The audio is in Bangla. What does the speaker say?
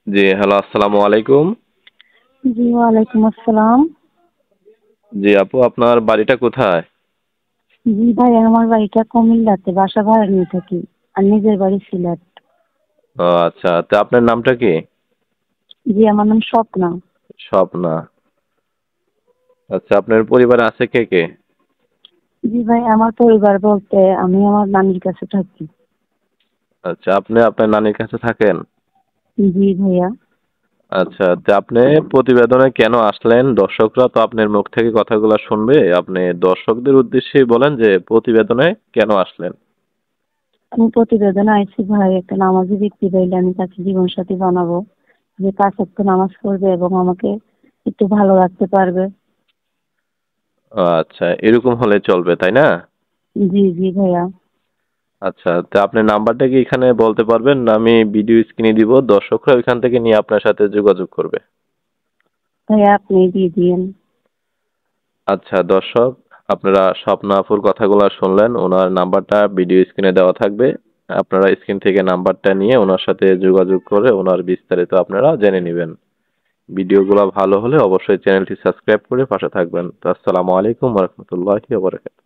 জি, হ্যালো, আসসালামু আলাইকুম। জি, ওয়ালাইকুম আসসালাম। জি, আপু আপনার বাড়িটা কোথায়? জি ভাই, আমার বাড়িটা কুমিল্লাতে, বাসা ভাড়া নিয়ে থাকি। আর নিজের বাড়ি সিলেট। ও আচ্ছা, তো আপনার নামটা কি? জি, আমার নাম স্বপ্না। স্বপ্না। আচ্ছা, আপনার পরিবারে আছে কে কে? জি ভাই, আমার পরিবার বলতে আমি আমার নানির কাছে থাকি। আচ্ছা, আপনি আপনার নানির কাছে থাকেন? জি ভাইয়া। আচ্ছা, তো আপনি প্রতিবেদনে কেন আসলেন? দর্শকরা তো আপনার মুখ থেকে কথাগুলো শুনবে। আপনি দর্শকদের উদ্দেশ্যেই বলেন যে প্রতিবেদনে কেন আসলেন? আমি প্রতিবেদনে আইছি ভাই, একটা নামাজি ব্যক্তি পাইলে আমি তাকে জীবন সাথী বানাবো, যে 5 ওয়াক্ত নামাজ পড়বে এবং আমাকে একটু ভালো রাখতে পারবে। ও আচ্ছা, এরকম হলে চলবে, তাই না? জি জি ভাইয়া। আচ্ছা, তো আপনার নাম্বারটা কি এখানে বলতে পারবেন? আমি ভিডিও স্ক্রিনে দিব, দর্শকরা ওইখান থেকে নিয়ে আপনার সাথে যোগাযোগ করবে। ভাইয়া আপনি দিয়ে দিয়েন। আচ্ছা দর্শক, আপনারা স্বপ্না আপুর কথাগুলো শুনলেন। ওনার নাম্বারটা ভিডিও স্ক্রিনে দেওয়া থাকবে। আপনারা স্ক্রিন থেকে নাম্বারটা নিয়ে ওনার সাথে যোগাযোগ করে ওনার বিস্তারিত আপনারা জেনে নেবেন। ভিডিওগুলো ভালো হলে অবশ্যই চ্যানেলটি সাবস্ক্রাইব করে পাশে থাকবেন। তো আসসালামু আলাইকুম ওয়া রাহমাতুল্লাহি ওয়া বারাকাতুহু।